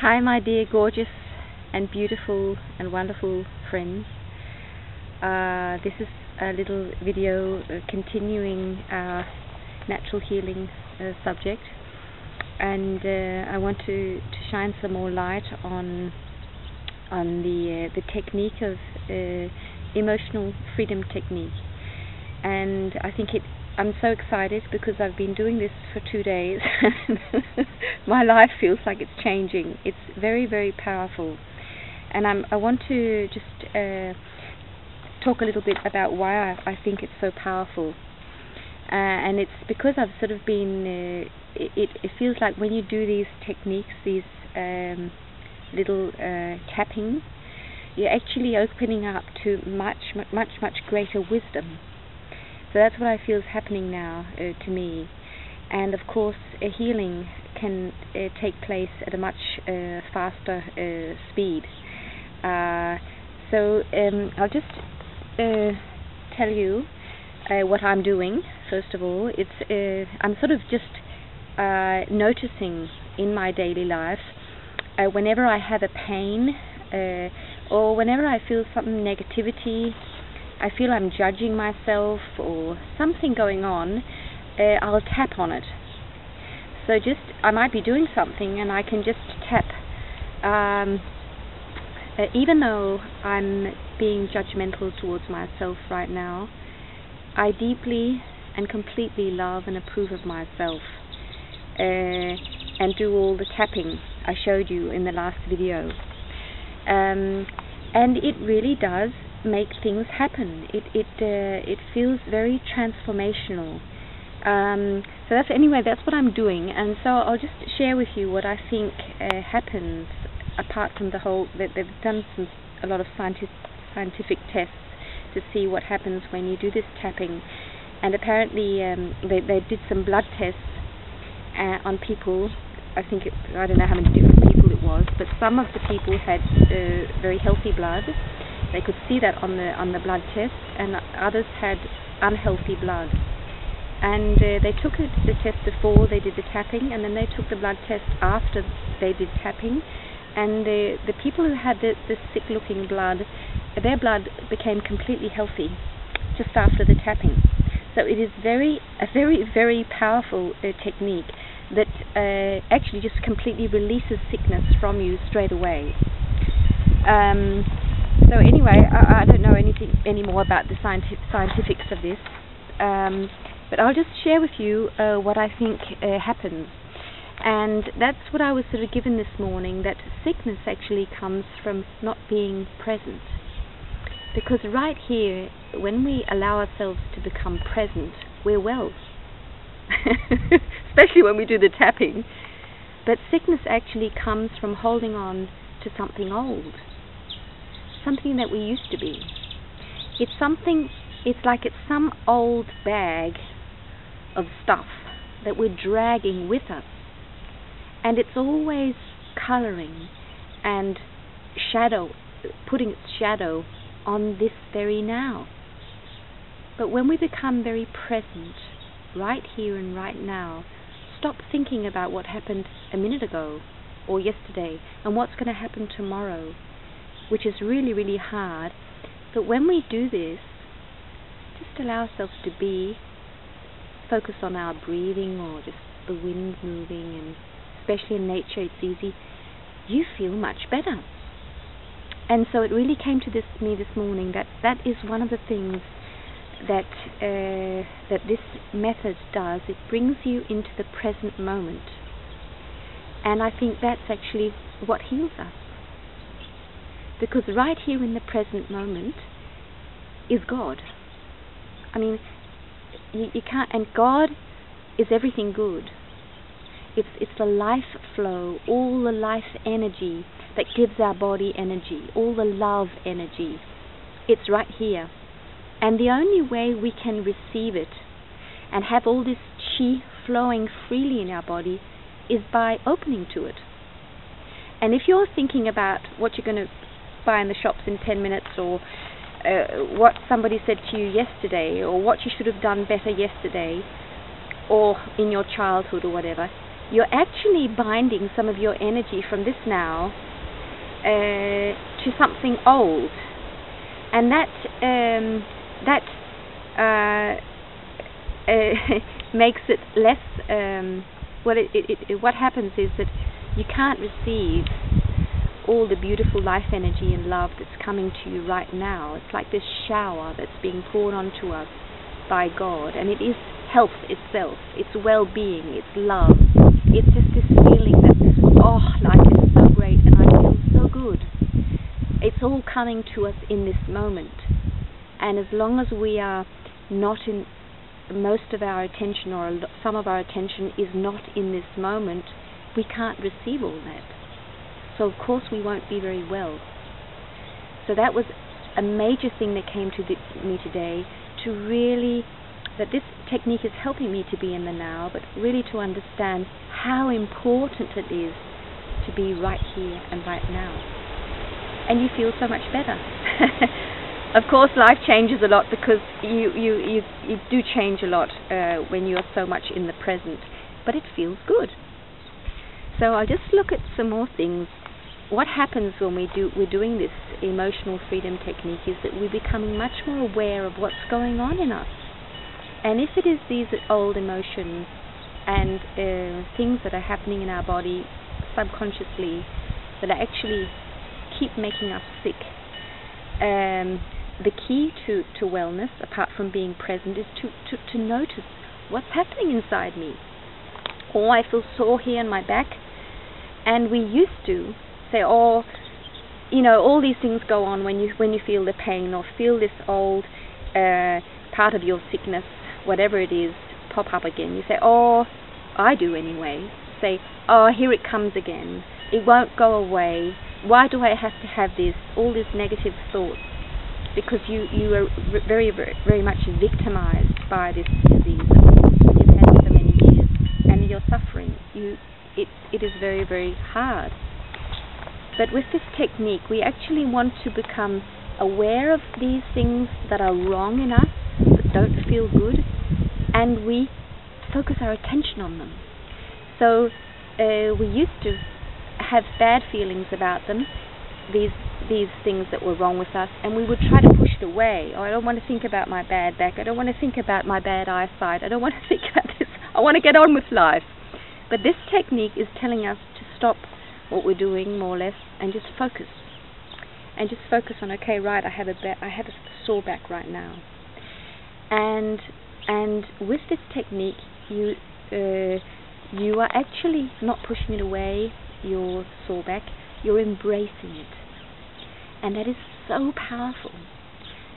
Hi, my dear, gorgeous and beautiful and wonderful friends. This is a little video continuing our natural healing subject, and I want to shine some more light on the technique of emotional freedom technique. And I think I'm so excited because I've been doing this for 2 days. My life feels like it's changing. It's very, very powerful. And I want to just talk a little bit about why I think it's so powerful. And it's because I've sort of been, it feels like when you do these techniques, these little tapping, you're actually opening up to much greater wisdom. So that's what I feel is happening now to me. And of course, a healing can take place at a much faster speed. So I'll just tell you what I'm doing. First of all, I'm sort of just noticing in my daily life whenever I have a pain or whenever I feel some negativity, I feel I'm judging myself or something going on, I'll tap on it. So I might be doing something and I can just tap. Even though I'm being judgmental towards myself right now, I deeply and completely love and approve of myself, and do all the tapping I showed you in the last video. And it really does make things happen. It feels very transformational. So that's what I'm doing, and so I'll just share with you what I think happens. Apart from the whole, they've done a lot of scientific tests to see what happens when you do this tapping, and apparently they did some blood tests on people. I don't know how many different people it was, but some of the people had very healthy blood. They could see that on the blood test, and others had unhealthy blood. And they took the test before they did the tapping, and then they took the blood test after they did tapping. And the people who had the sick-looking blood, their blood became completely healthy just after the tapping. So it is a very, very powerful technique that actually just completely releases sickness from you straight away. So anyway, I don't know any more about the scientifics of this, but I'll just share with you what I think happens. And that's what I was sort of given this morning, that sickness actually comes from not being present. Because right here, when we allow ourselves to become present, we're well. Especially when we do the tapping. But sickness actually comes from holding on to something old. Something that we used to be. It's like it's some old bag of stuff that we're dragging with us. And it's always coloring and putting its shadow on this very now. But when we become very present, right here and right now, stop thinking about what happened a minute ago or yesterday and what's going to happen tomorrow, which is really, really hard. But when we do this, just allow ourselves to focus on our breathing or just the wind moving, and especially in nature it's easy, you feel much better. And so it really came to me this morning that is one of the things that this method does. It brings you into the present moment. And I think that's actually what heals us. Because right here in the present moment is God. I mean, you can't, and God is everything good. It's the life flow, all the life energy that gives our body energy, all the love energy. It's right here. And the only way we can receive it and have all this chi flowing freely in our body is by opening to it. And if you're thinking about what you're going to buy in the shops in 10 minutes, or what somebody said to you yesterday, or what you should have done better yesterday, or in your childhood or whatever, you're actually binding some of your energy from this now to something old, and that makes it less. What happens is that you can't receive all the beautiful life energy and love that's coming to you right now. It's like this shower that's being poured onto us by God, and it is health itself, it's well-being, it's love. It's just this feeling that, oh, life is so great and I feel so good. It's all coming to us in this moment, and as long as we are not in, most of our attention or some of our attention is not in this moment, we can't receive all that. So of course we won't be very well. So that was a major thing that came to me today, to really, that this technique is helping me to be in the now, but really to understand how important it is to be right here and right now. And you feel so much better. Of course, life changes a lot, because you do change a lot when you are so much in the present, but it feels good. So I'll just look at some more things. What happens when we're doing this emotional freedom technique is that we're becoming much more aware of what's going on in us. And if it is these old emotions and things that are happening in our body subconsciously that are actually keep making us sick, the key to wellness, apart from being present, is to notice what's happening inside me. Oh, I feel sore here in my back. And we used to say, oh, you know, all these things go on when you feel the pain or feel this old part of your sickness, whatever it is, pop up again. You say, oh, I do anyway. Say, oh, here it comes again. It won't go away. Why do I have to have this? All these negative thoughts. Because you are very, very, very much victimized by this disease that you've had for many years, and you're suffering. It is very, very hard. But with this technique, we actually want to become aware of these things that are wrong in us, that don't feel good, and we focus our attention on them. So we used to have bad feelings about them, these things that were wrong with us, and we would try to push it away. Oh, I don't want to think about my bad back. I don't want to think about my bad eyesight. I don't want to think about this. I want to get on with life. But this technique is telling us to stop what we're doing, more or less, and just focus. And just focus on, okay, right, I have a sore back right now. And with this technique, you are actually not pushing it away, your sore back. You're embracing it. And that is so powerful.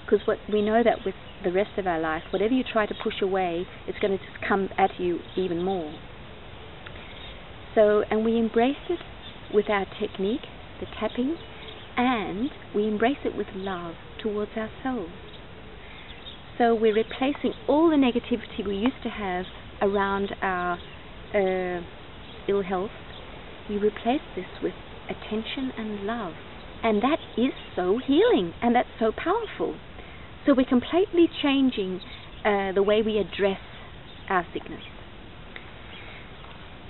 Because what we know that with the rest of our life, whatever you try to push away, it's going to just come at you even more. So, and we embrace it with our technique, the tapping, and we embrace it with love towards ourselves. So we're replacing all the negativity we used to have around our ill health. We replace this with attention and love. And that is so healing, and that's so powerful. So we're completely changing the way we address our sickness.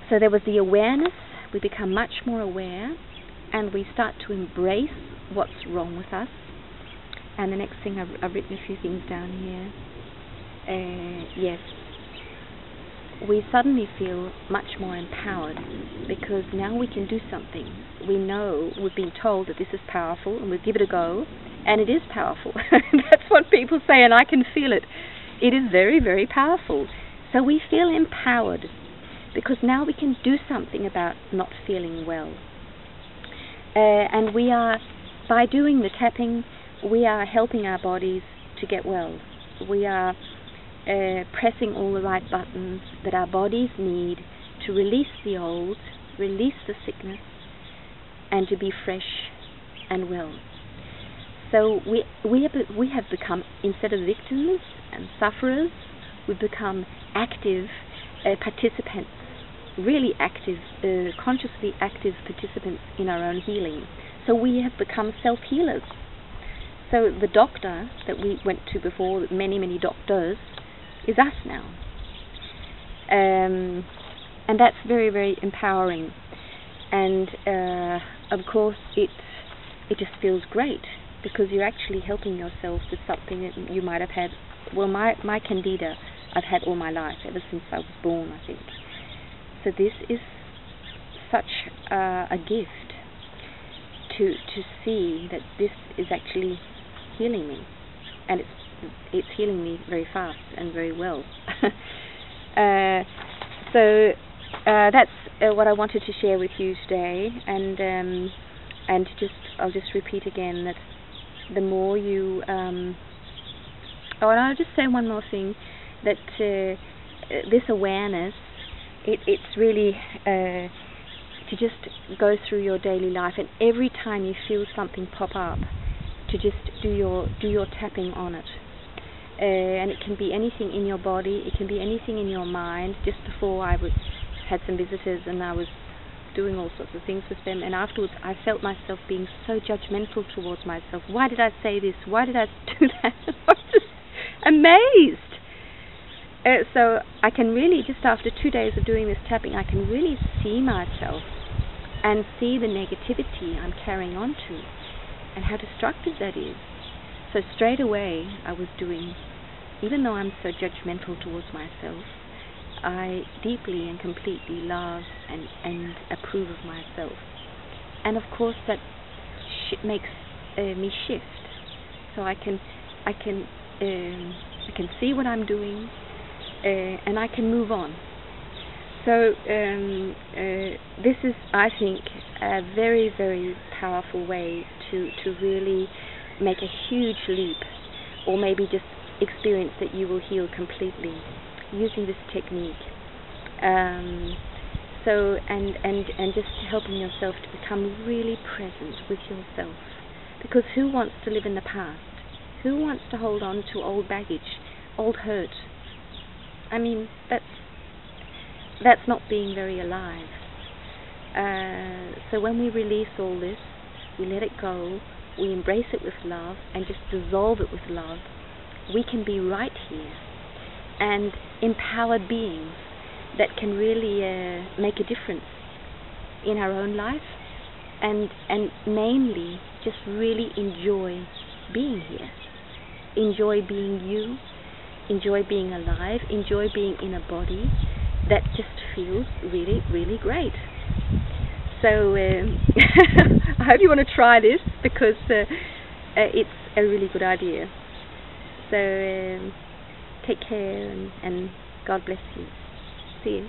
So there was the awareness. We become much more aware, and we start to embrace what's wrong with us. And the next thing, I've written a few things down here. Yes, we suddenly feel much more empowered, because now we can do something. We know, we've been told that this is powerful, and we'll give it a go, and it is powerful. That's what people say, and I can feel it. It is very, very powerful. So we feel empowered, because now we can do something about not feeling well. And we are, by doing the tapping, we are helping our bodies to get well. We are pressing all the right buttons that our bodies need to release the old, release the sickness, and to be fresh and well. So we have become, instead of victims and sufferers, we've become active participants, really active, consciously active participants in our own healing. So we have become self-healers. So the doctor that we went to before, many, many doctors, is us now. And that's very, very empowering. And of course it just feels great, because you're actually helping yourself with something that you might have had. Well, my candida I've had all my life, ever since I was born, I think. So this is such a gift to see that this is actually healing me, and it's healing me very fast and very well. So that's what I wanted to share with you today, and I'll just repeat again that the more you and I'll just say one more thing, that this awareness, it's really to just go through your daily life, and every time you feel something pop up, to just do your tapping on it. And it can be anything in your body, it can be anything in your mind. Just before I had some visitors, and I was doing all sorts of things with them, and afterwards I felt myself being so judgmental towards myself. Why did I say this? Why did I do that? I was just amazed. So I can really, just after 2 days of doing this tapping, I can really see myself and see the negativity I'm carrying on to, and how destructive that is. So straight away I was doing, even though I'm so judgmental towards myself, I deeply and completely love and approve of myself. And of course that makes me shift. So I can see what I'm doing, and I can move on. So this is, I think, a very, very powerful way to really make a huge leap, or maybe just experience that you will heal completely using this technique. So and just helping yourself to become really present with yourself, because who wants to live in the past? Who wants to hold on to old baggage, old hurt? I mean, that's not being very alive. So when we release all this, we let it go, we embrace it with love, and just dissolve it with love, we can be right here and empowered beings that can really make a difference in our own life, and mainly just really enjoy being here, enjoy being you, enjoy being alive, enjoy being in a body that just feels really, really great. So I hope you want to try this, because it's a really good idea. So take care, and God bless you. See you.